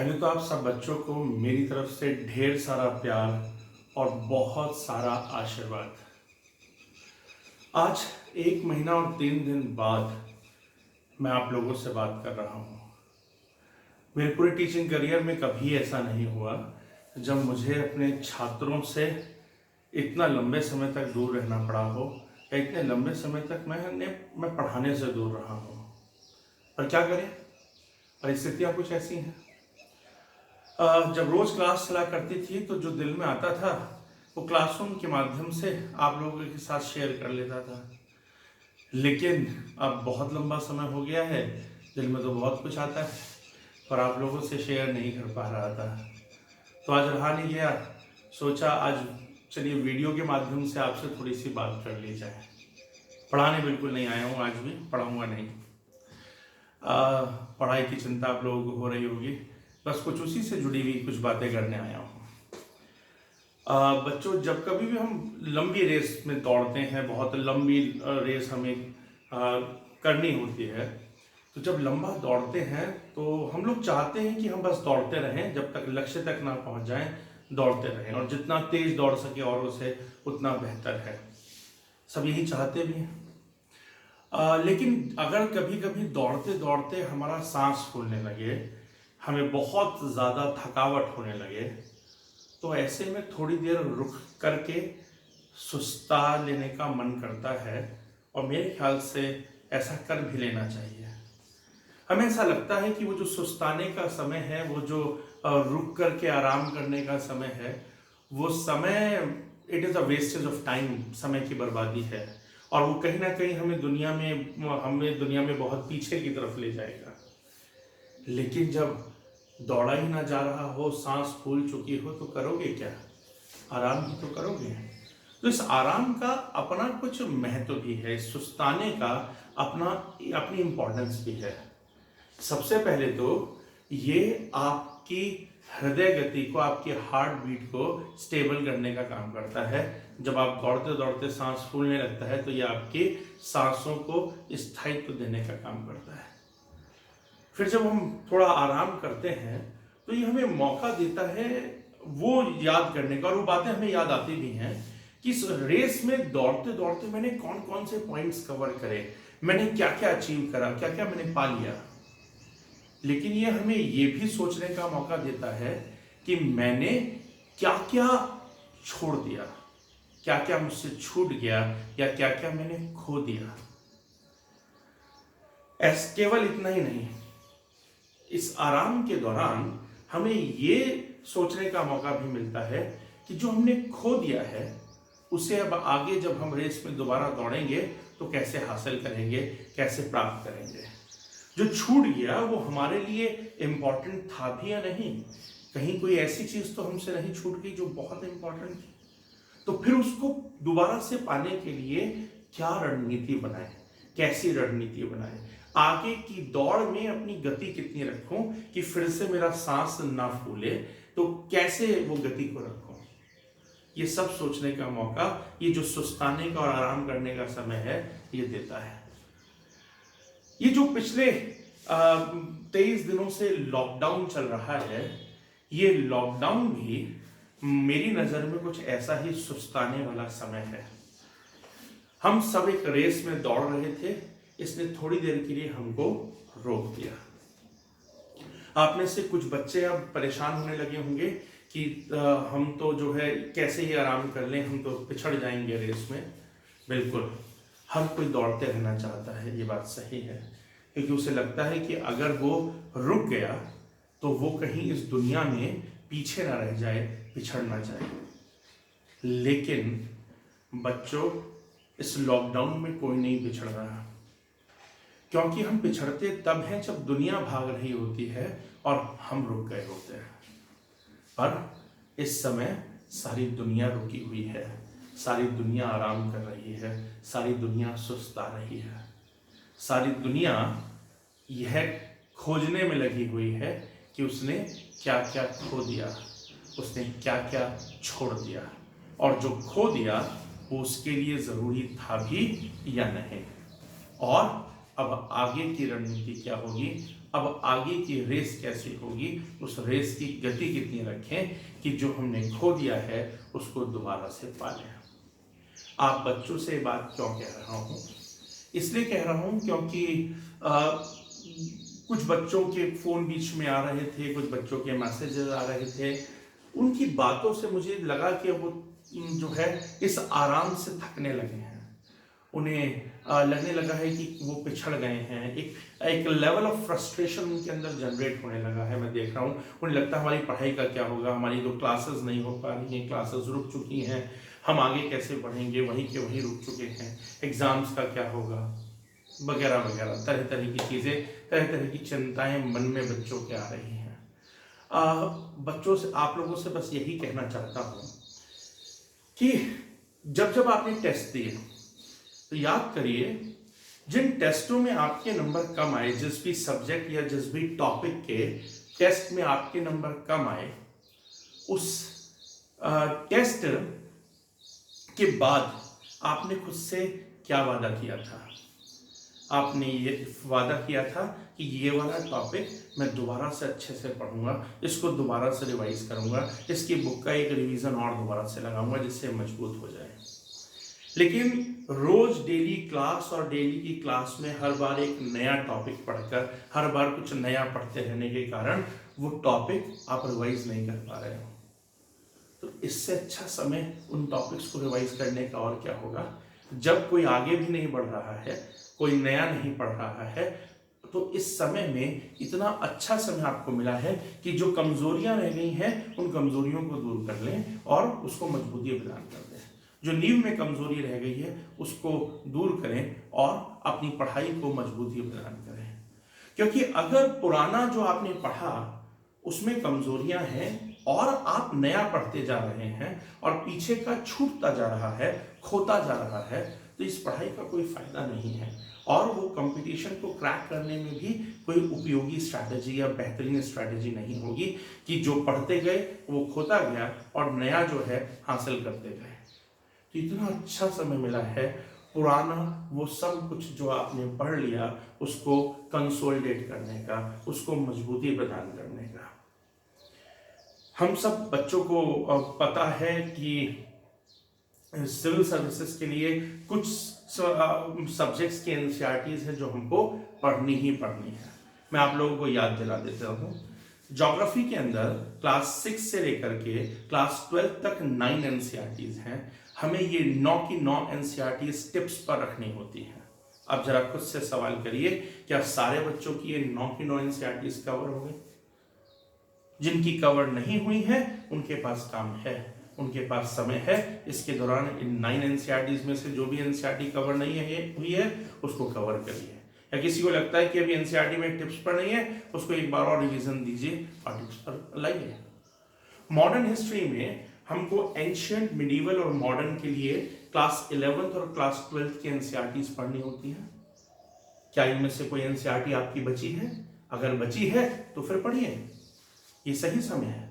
पहले तो आप सब बच्चों को मेरी तरफ से ढेर सारा प्यार और बहुत सारा आशीर्वाद। आज 1 महीना और 3 दिन बाद मैं आप लोगों से बात कर रहा हूँ। मेरे पूरे टीचिंग करियर में कभी ऐसा नहीं हुआ जब मुझे अपने छात्रों से इतना लंबे समय तक दूर रहना पड़ा हो या इतने लंबे समय तक मैं पढ़ाने से दूर रहा हूँ। पर क्या करें, परिस्थितियाँ कुछ ऐसी हैं। जब रोज क्लास चला करती थी तो जो दिल में आता था वो क्लासरूम के माध्यम से आप लोगों के साथ शेयर कर लेता था। लेकिन अब बहुत लंबा समय हो गया है, दिल में तो बहुत कुछ आता है पर आप लोगों से शेयर नहीं कर पा रहा था। तो आज रहा नहीं गया, सोचा आज चलिए वीडियो के माध्यम से आपसे थोड़ी सी बात कर ली जाए। पढ़ाने बिल्कुल नहीं आया हूँ, आज भी पढ़ाऊँगा नहीं। पढ़ाई की चिंता आप लोगों को हो रही होगी, बस कुछ उसी से जुड़ी हुई कुछ बातें करने आया हूँ। बच्चों, जब कभी भी हम लंबी रेस में दौड़ते हैं, बहुत लंबी रेस हमें करनी होती है, तो जब लंबा दौड़ते हैं तो हम लोग चाहते हैं कि हम बस दौड़ते रहें, जब तक लक्ष्य तक ना पहुंच जाएं दौड़ते रहें, और जितना तेज दौड़ सके और उसे उतना बेहतर है। सब यही चाहते भी हैं। लेकिन अगर कभी कभी दौड़ते दौड़ते हमारा सांस फूलने लगे, हमें बहुत ज़्यादा थकावट होने लगे, तो ऐसे में थोड़ी देर रुक करके सुस्ता लेने का मन करता है, और मेरे ख्याल से ऐसा कर भी लेना चाहिए। हमें ऐसा लगता है कि वो जो सुस्ताने का समय है, वो जो रुक करके आराम करने का समय है, वो समय it is a wastage of time, समय की बर्बादी है, और वो कहीं ना कहीं हमें दुनिया में बहुत पीछे की तरफ ले जाएगा। लेकिन जब दौड़ा ही ना जा रहा हो, सांस फूल चुकी हो, तो करोगे क्या? आराम ही तो करोगे। तो इस आराम का अपना कुछ महत्व भी है, इस सुस्ताने का अपनी इम्पोर्टेंस भी है। सबसे पहले तो ये आपकी हृदय गति को, आपकी हार्ट बीट को स्टेबल करने का काम करता है। जब आप दौड़ते दौड़ते सांस फूलने लगता है तो ये आपकी सांसों को स्थायित्व देने का काम करता है। फिर जब हम थोड़ा आराम करते हैं तो ये हमें मौका देता है वो याद करने का, और वो बातें हमें याद आती भी हैं कि इस रेस में दौड़ते दौड़ते मैंने कौन कौन से पॉइंट्स कवर करे, मैंने क्या क्या अचीव करा, क्या क्या मैंने पा लिया। लेकिन ये हमें ये भी सोचने का मौका देता है कि मैंने क्या क्या छोड़ दिया, क्या क्या मुझसे छूट गया, या क्या क्या मैंने खो दिया। केवल इतना ही नहीं, इस आराम के दौरान हमें ये सोचने का मौका भी मिलता है कि जो हमने खो दिया है उसे अब आगे जब हम रेस में दोबारा दौड़ेंगे तो कैसे हासिल करेंगे, कैसे प्राप्त करेंगे। जो छूट गया वो हमारे लिए इम्पोर्टेंट था भी या नहीं, कहीं कोई ऐसी चीज तो हमसे नहीं छूट गई जो बहुत इम्पोर्टेंट थी। तो फिर उसको दोबारा से पाने के लिए क्या रणनीति बनाए, कैसी रणनीति बनाए, आगे की दौड़ में अपनी गति कितनी रखूं कि फिर से मेरा सांस ना फूले, तो कैसे वो गति को रखूं। ये सब सोचने का मौका ये जो सुस्ताने का और आराम करने का समय है ये देता है। ये जो पिछले 23 दिनों से लॉकडाउन चल रहा है, ये लॉकडाउन भी मेरी नजर में कुछ ऐसा ही सुस्ताने वाला समय है। हम सब एक रेस में दौड़ रहे थे, इसने थोड़ी देर के लिए हमको रोक दिया। आप में से कुछ बच्चे अब परेशान होने लगे होंगे कि हम तो जो है कैसे ही आराम कर लें, हम तो पिछड़ जाएंगे रेस में। बिल्कुल, हर कोई दौड़ते रहना चाहता है, ये बात सही है, क्योंकि उसे लगता है कि अगर वो रुक गया तो वो कहीं इस दुनिया में पीछे ना रह जाए, पिछड़ ना जाए। लेकिन बच्चों, इस लॉकडाउन में कोई नहीं पिछड़ रहा, क्योंकि हम पिछड़ते तब हैं जब दुनिया भाग रही होती है और हम रुक गए होते हैं। पर इस समय सारी दुनिया रुकी हुई है, सारी दुनिया आराम कर रही है, सारी दुनिया सुस्ता रही है, सारी दुनिया यह खोजने में लगी हुई है कि उसने क्या क्या खो दिया, उसने क्या क्या छोड़ दिया, और जो खो दिया वो उसके लिए ज़रूरी था भी या नहीं, और अब आगे की रणनीति क्या होगी अब आगे की रेस कैसी होगी, उस रेस की गति कितनी रखें कि जो हमने खो दिया है उसको दोबारा से पा लें। आप बच्चों से बात क्यों कह रहा हूँ? इसलिए कह रहा हूँ क्योंकि कुछ बच्चों के फोन बीच में आ रहे थे, कुछ बच्चों के मैसेजेस आ रहे थे। उनकी बातों से मुझे लगा कि वो जो है इस आराम से थकने लगे हैं। उन्हें लगने लगा है कि वो पिछड़ गए हैं। एक लेवल ऑफ फ्रस्ट्रेशन उनके अंदर जनरेट होने लगा है। मैं देख रहा हूँ, उन्हें लगता है हमारी पढ़ाई का क्या होगा, हमारी तो क्लासेस नहीं हो पा रही हैं, क्लासेस रुक चुकी हैं, हम आगे कैसे पढ़ेंगे, वहीं के वहीं रुक चुके हैं, एग्जाम्स का क्या होगा, वगैरह वगैरह। तरह तरह की चीज़ें, तरह तरह की चिंताएं मन में बच्चों के आ रही हैं। बच्चों से, आप लोगों से बस यही कहना चाहता हूँ कि जब जब आपने टेस्ट दिए तो याद करिए, जिन टेस्टों में आपके नंबर कम आए, जिस भी सब्जेक्ट या जिस भी टॉपिक के टेस्ट में आपके नंबर कम आए, उस टेस्ट के बाद आपने खुद से क्या वादा किया था? आपने ये वादा किया था कि ये वाला टॉपिक मैं दोबारा से अच्छे से पढ़ूंगा, इसको दोबारा से रिवाइज करूंगा, इसकी बुक का एक रिवीजन और दोबारा से लगाऊंगा जिससे मजबूत हो जाए। लेकिन रोज डेली क्लास और डेली की क्लास में हर बार एक नया टॉपिक पढ़कर, हर बार कुछ नया पढ़ते रहने के कारण वो टॉपिक आप रिवाइज नहीं कर पा रहे हो। तो इससे अच्छा समय उन टॉपिक्स को रिवाइज करने का और क्या होगा? जब कोई आगे भी नहीं बढ़ रहा है, कोई नया नहीं पढ़ रहा है, तो इस समय में इतना अच्छा समय आपको मिला है कि जो कमजोरियां रह गई हैं उन कमजोरियों को दूर कर लें और उसको मजबूती प्रदान कर दें। जो नींव में कमजोरी रह गई है उसको दूर करें और अपनी पढ़ाई को मजबूती प्रदान करें। क्योंकि अगर पुराना जो आपने पढ़ा उसमें कमजोरियां हैं और आप नया पढ़ते जा रहे हैं और पीछे का छूटता जा रहा है, खोता जा रहा है, तो इस पढ़ाई का कोई फायदा नहीं है और वो कंपटीशन को क्रैक करने में भी कोई उपयोगी स्ट्रैटेजी या बेहतरीन स्ट्रैटेजी नहीं होगी कि जो पढ़ते गए वो खोता गया और नया जो है हासिल करते गए। तो इतना अच्छा समय मिला है, पुराना वो सब कुछ जो आपने पढ़ लिया उसको कंसोलिडेट करने का, उसको मजबूती प्रदान करने का। हम सब बच्चों को पता है कि सिविल सर्विसेज के लिए कुछ सब्जेक्ट्स के एनसीईआरटीज हैं जो हमको पढ़नी ही पढ़नी है। मैं आप लोगों को याद दिला देता हूँ। ज्योग्राफी के अंदर क्लास 6 से लेकर के क्लास 12 तक 9 एनसीईआरटीज हैं। हमें ये 9 की 9 एनसीईआरटीज टिप्स पर रखनी होती हैं। अब जरा खुद से सवाल करिए, क्या सारे बच्चों की ये 9 की 9 एनसीईआरटीज कवर हो गई? जिनकी कवर नहीं हुई है उनके पास काम है, उनके पास समय है। इसके दौरान इन 9 एनसीईआरटीज में से जो भी एनसीईआरटी कवर नहीं हुई है उसको कवर करिए। या किसी को लगता है कि अभी एनसीईआरटी में टिप्स पर नहीं है, उसको एक बार और रिवीजन दीजिए और टिप्स पर लाइए। मॉडर्न हिस्ट्री में हमको एंशिएंट, मिडीवल और मॉडर्न के लिए क्लास 11th और क्लास 12th की एनसीईआरटीज पढ़नी होती है। क्या इनमें से कोई एनसीईआरटी आपकी बची है? अगर बची है तो फिर पढ़िए, ये सही समय है।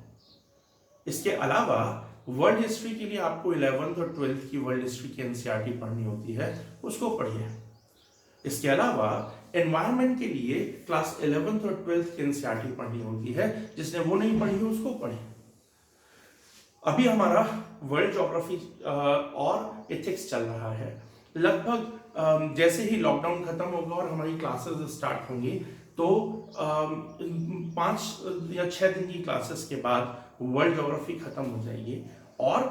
इसके अलावा वर्ल्ड हिस्ट्री के लिए आपको 11th और 12th की वर्ल्ड हिस्ट्री की एनसीईआरटी पढ़नी होती है, उसको पढ़िए। इसके अलावा एनवायरनमेंट के लिए क्लास 11th और 12th की एनसीईआरटी पढ़नी होती है। जिसने वो नहीं पढ़ी है उसको पढ़े। अभी हमारा वर्ल्ड ज्योग्राफी और एथिक्स चल रहा है। लगभग जैसे ही लॉकडाउन खत्म होगा और हमारी क्लासेस स्टार्ट होंगी तो 5 या 6 दिन की क्लासेस के बाद वर्ल्ड ज्योग्राफी खत्म हो जाएगी और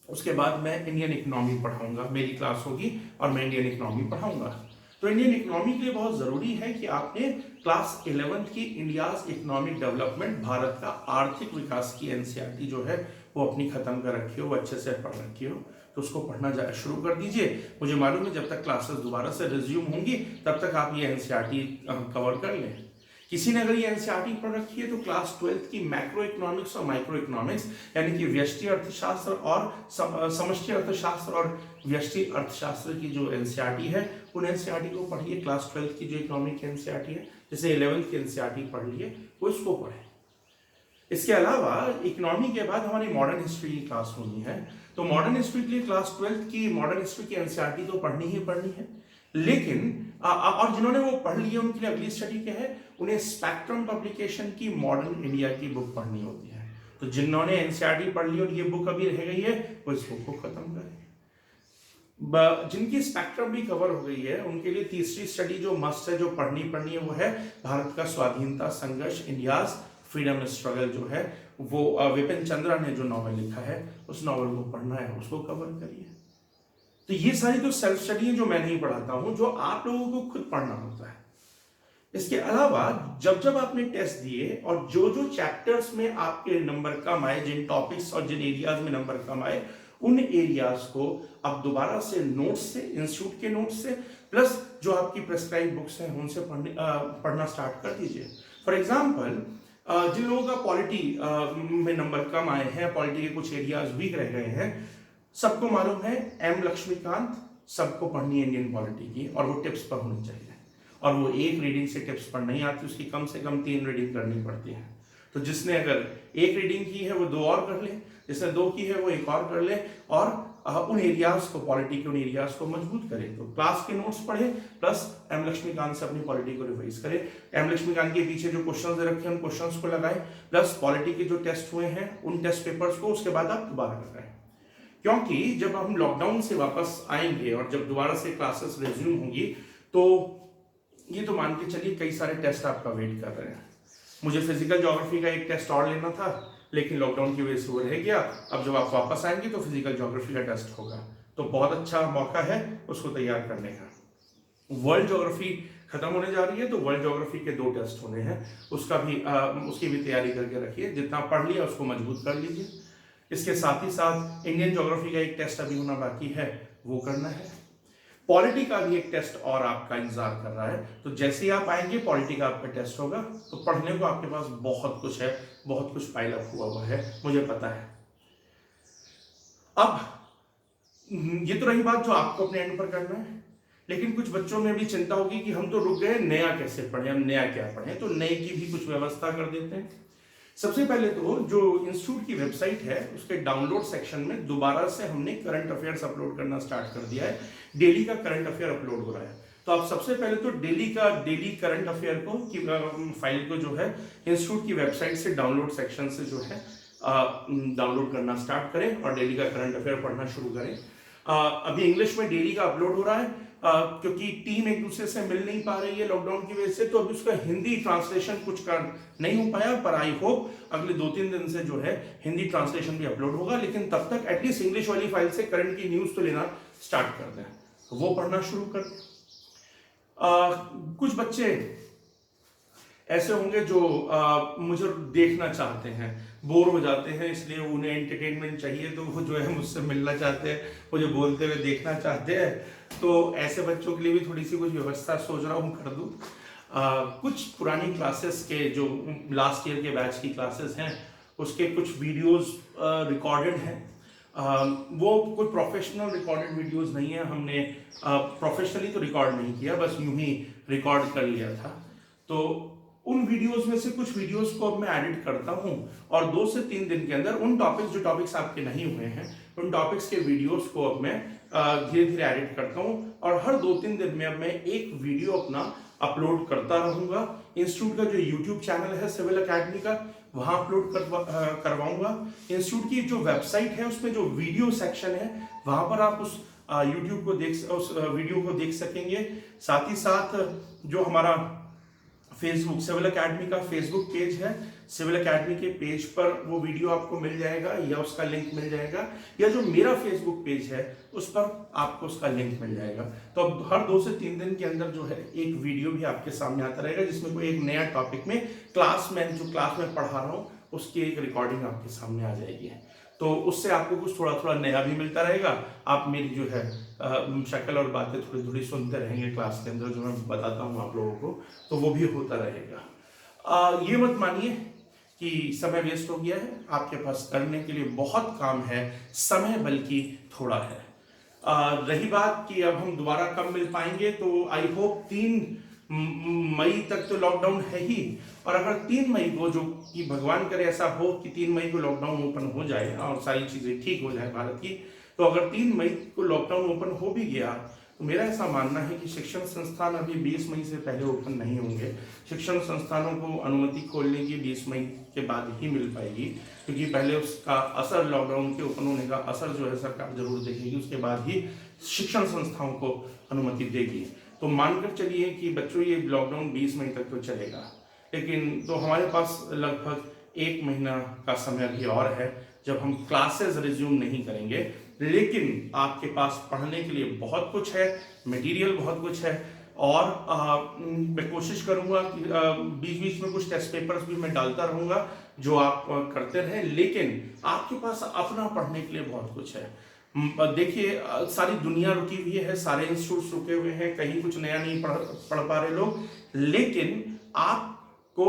उसके बाद मैं इंडियन इकोनॉमी पढ़ाऊंगा। मेरी क्लास होगी और मैं इंडियन इकोनॉमी पढ़ाऊंगा। तो इंडियन इकोनॉमी के लिए बहुत जरूरी है कि आपने क्लास 11th की इंडियाज इकोनॉमिक डेवलपमेंट, भारत का आर्थिक विकास की एनसीईआरटी जो है वो अपनी खत्म कर रखी हो, वो अच्छे से पढ़ रखी हो, तो उसको पढ़ना शुरू कर दीजिए। मुझे मालूम है जब तक क्लासेस दोबारा से रिज्यूम होंगी तब तक आप ये एनसीईआरटी कवर कर लें। किसी ने अगर ये एनसीईआरटी पढ़ रखी है तो क्लास 12th की मैक्रो इकोनॉमिक्स और माइक्रो इकोनॉमिक्स यानी कि व्यष्टि अर्थशास्त्र और समष्टि अर्थशास्त्र और व्यष्टि अर्थशास्त्र की जो एनसीईआरटी है उन एनसीईआरटी को पढ़िए। क्लास 12th की जो इकोनॉमिक की एनसीईआरटी है, जैसे 11th की एनसीईआरटी पढ़ लिए, वो इसको पढ़े। इसके अलावा इकोनॉमी के बाद हमारी मॉडर्न हिस्ट्री की क्लास होनी है। तो मॉडर्न हिस्ट्री के लिए क्लास 12th की मॉडर्न हिस्ट्री की एनसीईआरटी तो पढ़नी ही पढ़नी है। लेकिन और जिन्होंने वो पढ़ लिया उनके लिए अगली स्टडी क्या है, उन्हें स्पेक्ट्रम पब्लिकेशन की मॉडर्न इंडिया की बुक पढ़नी होती है। तो जिन्होंने एनसीईआरटी पढ़ ली और ये बुक अभी रह गई है वो इस बुक को खत्म करें। जिनकी स्पेक्ट्रम भी कवर हो गई है उनके लिए तीसरी स्टडी जो मस्ट है, जो पढ़नी है, वो है भारत का स्वाधीनता संघर्ष, इंडियाज फ्रीडम स्ट्रगल जो है वो विपिन चंद्रा ने जो नॉवल लिखा है उस नॉवल को पढ़ना है, उसको कवर करिए। तो ये सारी तो सेल्फ स्टडी है जो मैं नहीं पढ़ाता हूं, जो आप लोगों को खुद पढ़ना होता है। इसके अलावा जब आपने टेस्ट दिए और जो चैप्टर्स में आपके नंबर कम आए, जिन टॉपिक्स और जिन एरियाज में नंबर कम आए, उन एरियाज को आप दोबारा से नोट्स से, इंस्टीट्यूट के नोट्स से, प्लस जो आपकी प्रेस्क्राइब बुक्स हैं उनसे पढ़ना स्टार्ट कर दीजिए। फॉर एग्जाम्पल, जिन लोगों का पॉलिटी में नंबर कम आए हैं, पॉलिटी के कुछ एरियाज वीक रह गए हैं, सबको मालूम है एम लक्ष्मीकांत सबको पढ़नी है इंडियन पॉलिटी की, और वो टिप्स पर होनी चाहिए। और वो एक रीडिंग से टिप्स पढ़ नहीं आती, उसकी कम से कम 3 रीडिंग करनी पड़ती है। तो जिसने अगर 1 रीडिंग की है वो 2 और कर ले, जिसने 2 की है वो 1 और कर ले, और उन एरियाज को, पॉलिटी के उन एरियाज को मजबूत करे। तो क्लास के नोट्स पढ़े प्लस एम लक्ष्मीकांत से अपनी पॉलिटी को रिवाइज करे। एम लक्ष्मीकांत के पीछे जो क्वेश्चंस दे रखे हैं उन क्वेश्चंस को लगाए, प्लस पॉलिटी के जो टेस्ट हुए हैं उन टेस्ट पेपर्स को उसके बाद आप दोबारा लगाएं। क्योंकि जब हम लॉकडाउन से वापस आएंगे और जब दोबारा से क्लासेस रिज्यूम होंगी, तो ये तो मान के चलिए कई सारे टेस्ट आपका वेट कर रहे हैं। मुझे फिजिकल ज्योग्राफी का एक टेस्ट और लेना था, लेकिन लॉकडाउन की वजह से वो रह गया। अब जब आप वापस आएंगे तो फिजिकल ज्योग्राफी का टेस्ट होगा, तो बहुत अच्छा मौका है उसको तैयार करने का। वर्ल्ड ज्योग्राफी खत्म होने जा रही है, तो वर्ल्ड ज्योग्राफी के 2 टेस्ट होने हैं, उसकी भी तैयारी करके रखिए। जितना पढ़ लिया उसको मजबूत कर लीजिए। इसके साथ ही साथ इंडियन ज्योग्राफी का एक टेस्ट अभी होना बाकी है, वो करना है। पॉलिटी का भी एक टेस्ट और आपका इंतजार कर रहा है, तो जैसे ही आप आएंगे पॉलिटी का आपका टेस्ट होगा, तो पढ़ने को आपके पास बहुत कुछ है, बहुत कुछ पाइल अप हुआ है, मुझे पता है। अब ये तो रही बात जो आपको अपने एंड पर करना है, लेकिन कुछ बच्चों में भी चिंता होगी कि हम तो रुक गए, नया कैसे पढ़ें, हम नया क्या पढ़ें। तो नए की भी कुछ व्यवस्था कर देते हैं। सबसे पहले तो जो इंस्टीट्यूट की वेबसाइट है उसके डाउनलोड सेक्शन में दोबारा से हमने करंट अफेयर्स अपलोड करना स्टार्ट कर दिया है। डेली का करंट अफेयर अपलोड हो रहा है। तो आप सबसे पहले तो डेली करंट अफेयर को की फाइल को जो है इंस्टीट्यूट की वेबसाइट से डाउनलोड सेक्शन से जो है डाउनलोड करना स्टार्ट करें और डेली का करंट अफेयर पढ़ना शुरू करें। अभी इंग्लिश में डेली का अपलोड हो रहा है, क्योंकि टीम एक दूसरे से मिल नहीं पा रही है लॉकडाउन की वजह से, तो अभी उसका हिंदी ट्रांसलेशन कुछ कर नहीं हो पाया, पर आई होप अगले 2-3 दिन से जो है हिंदी ट्रांसलेशन भी अपलोड होगा। लेकिन तब तक एटलीस्ट इंग्लिश वाली फाइल से करंट की न्यूज तो लेना स्टार्ट कर दें, तो वो पढ़ना शुरू कर दें। कुछ बच्चे ऐसे होंगे जो मुझे देखना चाहते हैं, बोर हो जाते हैं, इसलिए उन्हें एंटरटेनमेंट चाहिए, तो वो जो है मुझसे मिलना चाहते हैं, मुझे बोलते हुए देखना चाहते हैं। तो ऐसे बच्चों के लिए भी थोड़ी सी कुछ व्यवस्था सोच रहा हूँ कर दूँ। कुछ पुरानी क्लासेस के जो लास्ट ईयर के बैच की क्लासेस हैं उसके कुछ वीडियोस रिकॉर्डेड हैं। वो कोई प्रोफेशनल रिकॉर्डेड वीडियोस नहीं है, हमने प्रोफेशनली तो रिकॉर्ड नहीं किया, बस यूं ही रिकॉर्ड कर लिया था। तो उन वीडियोस में से कुछ वीडियोस को अब मैं एडिट करता हूं और 2 से 3 दिन के अंदर उन जो टॉपिक्स आपके नहीं हुए हैं उन टॉपिक्स के वीडियोस को अब मैं धीरे धीरे एडिट करता हूं, और हर 2-3 दिन में अब मैं एक वीडियो अपना अपलोड करता रहूंगा। इंस्टीट्यूट का जो यूट्यूब चैनल है सिविल एकेडमी का, वहां अपलोड करवाऊंगा। इंस्टीट्यूट की जो वेबसाइट है उसमें जो वीडियो सेक्शन है वहां पर आप उस यूट्यूब को उस वीडियो को देख सकेंगे। साथ ही साथ जो हमारा फेसबुक सिविल एकेडमी का फेसबुक पेज है, सिविल एकेडमी के पेज पर वो वीडियो आपको मिल जाएगा या उसका लिंक मिल जाएगा, या जो मेरा फेसबुक पेज है उस पर आपको उसका लिंक मिल जाएगा। तो अब हर 2 से 3 दिन के अंदर जो है एक वीडियो भी आपके सामने आता रहेगा, जिसमें कोई एक नया टॉपिक में क्लास में पढ़ा रहा हूँ उसकी एक रिकॉर्डिंग आपके सामने आ जाएगी। तो उससे आपको कुछ थोड़ा थोड़ा नया भी मिलता रहेगा। आप मेरी जो है शक्ल और बातें थोड़ी थोड़ी सुनते रहेंगे क्लास के अंदर, जो मैं बताता हूँ आप लोगों को, तो वो भी होता रहेगा। ये मत मानिए कि समय वेस्ट हो गया है, आपके पास करने के लिए बहुत काम है, समय बल्कि थोड़ा है। रही बात कि अब हम दोबारा कब मिल पाएंगे, तो आई होप 3 मई तक तो लॉकडाउन है ही, और अगर 3 मई को, जो कि भगवान करे ऐसा हो कि 3 मई को लॉकडाउन ओपन हो जाए और सारी चीजें ठीक हो जाए भारत की, तो अगर 3 मई को लॉकडाउन ओपन हो भी गया तो मेरा ऐसा मानना है कि शिक्षण संस्थान अभी 20 मई से पहले ओपन नहीं होंगे। शिक्षण संस्थानों को अनुमति खोलने की 20 मई के बाद ही मिल पाएगी, क्योंकि पहले उसका असर, लॉकडाउन के ओपन होने का असर जो है सरकार जरूर देखेगी, उसके बाद ही शिक्षण संस्थाओं को अनुमति देगी। तो मानकर चलिए कि बच्चों ये लॉकडाउन 20 मई तक तो चलेगा, लेकिन तो हमारे पास लगभग 1 महीना का समय भी और है जब हम क्लासेस रिज्यूम नहीं करेंगे। लेकिन आपके पास पढ़ने के लिए बहुत कुछ है, मटेरियल बहुत कुछ है, और मैं कोशिश करूंगा कि बीच बीच में कुछ टेस्ट पेपर्स भी मैं डालता रहूंगा जो आप करते रहें। लेकिन आपके पास अपना पढ़ने के लिए बहुत कुछ है। देखिए, सारी दुनिया रुकी हुई है, सारे इंस्टीट्यूट रुके हुए हैं, कहीं कुछ नया नहीं पढ़ पा रहे लोग, लेकिन आपको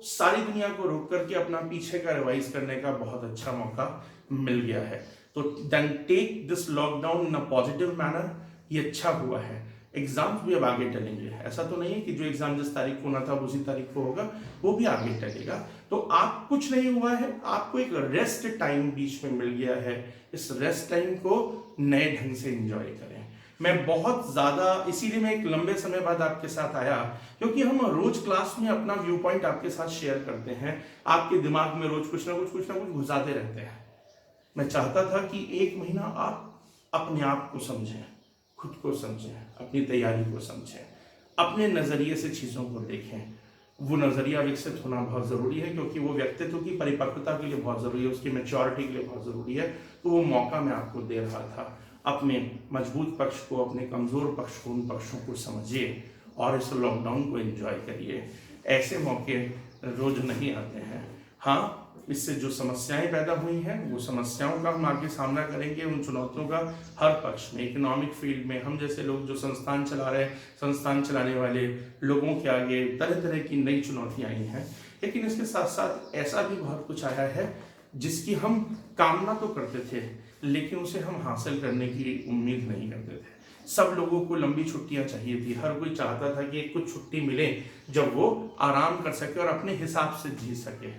सारी दुनिया को रोक करके अपना पीछे का रिवाइज करने का बहुत अच्छा मौका मिल गया है। तो then take this lockdown in a positive manner. ये अच्छा हुआ है। एग्जाम्स भी अब आगे टलेंगे, ऐसा तो नहीं है कि जो एग्जाम जिस तारीख को होना था उसी तारीख को होगा, वो भी आगे टलेगा। तो आप कुछ नहीं हुआ है, आपको एक रेस्ट टाइम बीच में मिल गया है। इस रेस्ट टाइम को नए ढंग से एंजॉय करें। मैं बहुत ज्यादा इसीलिए मैं एक लंबे समय बाद आपके साथ आया, क्योंकि हम रोज क्लास में अपना व्यू पॉइंट आपके साथ शेयर करते हैं, आपके दिमाग में रोज कुछ ना कुछ घुसाते रहते हैं। मैं चाहता था कि 1 महीना आप अपने आप को समझें, खुद को समझें, अपनी तैयारी को समझें, अपने नजरिए से चीजों को देखें। वो नजरिया विकसित होना बहुत जरूरी है, क्योंकि वो व्यक्तित्व की परिपक्वता के लिए बहुत जरूरी है, उसकी मैच्योरिटी के लिए बहुत जरूरी है। तो वो मौका मैं आपको दे रहा था। अपने मजबूत पक्ष को, अपने कमजोर पक्ष को, उन पक्षों को समझिए और इस लॉकडाउन को एंजॉय करिए। ऐसे मौके रोज नहीं आते हैं। हाँ, इससे जो समस्याएं पैदा हुई हैं, वो समस्याओं का हम आगे सामना करेंगे, उन चुनौतियों का हर पक्ष में। इकोनॉमिक फील्ड में हम जैसे लोग जो संस्थान चला रहे हैं, संस्थान चलाने वाले लोगों के आगे तरह तरह की नई चुनौतियां आई हैं। लेकिन इसके साथ साथ ऐसा भी बहुत कुछ आया है जिसकी हम कामना तो करते थे, लेकिन उसे हम हासिल करने की उम्मीद नहीं करते थे। सब लोगों को लंबी छुट्टियां चाहिए थी, हर कोई चाहता था कि कुछ छुट्टी मिले जब वो आराम कर सके और अपने हिसाब से जी सके।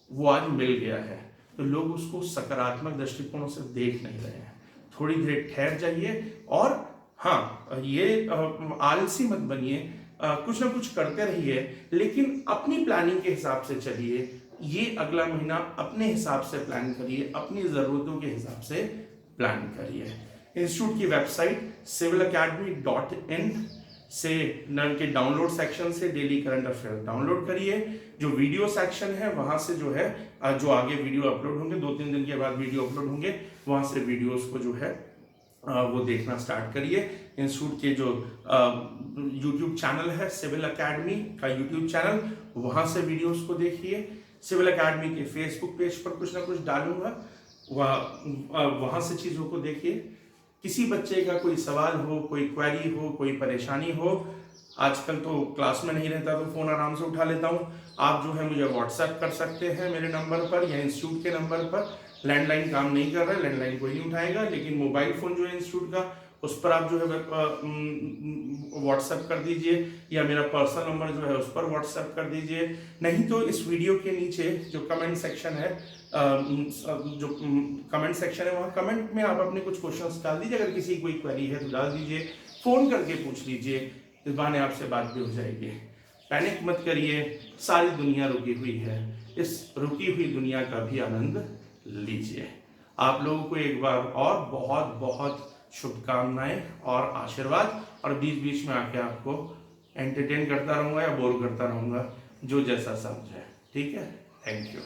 वो आज मिल गया है, तो लोग उसको सकारात्मक दृष्टिकोण से देख नहीं रहे हैं। थोड़ी देर ठहर जाइए और हाँ, ये आलसी मत बनिए, कुछ ना कुछ करते रहिए, लेकिन अपनी प्लानिंग के हिसाब से चलिए। ये अगला महीना अपने हिसाब से प्लान करिए, अपनी जरूरतों के हिसाब से प्लान करिए। इंस्टीट्यूट की वेबसाइट civilacademy.in से के डाउनलोड सेक्शन से डेली करंट अफेयर डाउनलोड करिए। जो वीडियो सेक्शन है वहां से जो है, जो आगे वीडियो अपलोड होंगे, 2-3 दिन के बाद वीडियो अपलोड होंगे, वहां से वीडियोस को जो है वो देखना स्टार्ट करिए। इंस्टीट्यूट के जो यूट्यूब चैनल है, सिविल अकेडमी का यूट्यूब चैनल, वहां से वीडियोस को देखिए। सिविल अकेडमी के फेसबुक पेज पर कुछ ना कुछ डालूंगा, वहां से चीजों को देखिए। किसी बच्चे का कोई सवाल हो, कोई क्वेरी हो, कोई परेशानी हो, आजकल तो क्लास में नहीं रहता तो फोन आराम से उठा लेता हूँ, आप जो है मुझे व्हाट्सएप कर सकते हैं मेरे नंबर पर या इंस्टीट्यूट के नंबर पर। लैंडलाइन काम नहीं कर रहा है, लैंडलाइन कोई नहीं उठाएगा, लेकिन मोबाइल फोन जो है इंस्टीट्यूट का, उस पर आप जो है व्हाट्सएप कर दीजिए, या मेरा पर्सनल नंबर जो है उस पर व्हाट्सएप कर दीजिए। नहीं तो इस वीडियो के नीचे जो कमेंट सेक्शन है, वहाँ कमेंट में आप अपने कुछ क्वेश्चंस डाल दीजिए। अगर किसी की कोई क्वेरी है तो डाल दीजिए, फोन करके पूछ लीजिए, इस बहाने आपसे बात भी हो जाएगी। पैनिक मत करिए, सारी दुनिया रुकी हुई है, इस रुकी हुई दुनिया का भी आनंद लीजिए। आप लोगों को एक बार और बहुत बहुत शुभकामनाएं और आशीर्वाद, और बीच बीच में आके आपको एंटरटेन करता रहूंगा या बोर करता रहूंगा, जो जैसा समझे। ठीक है, थैंक यू।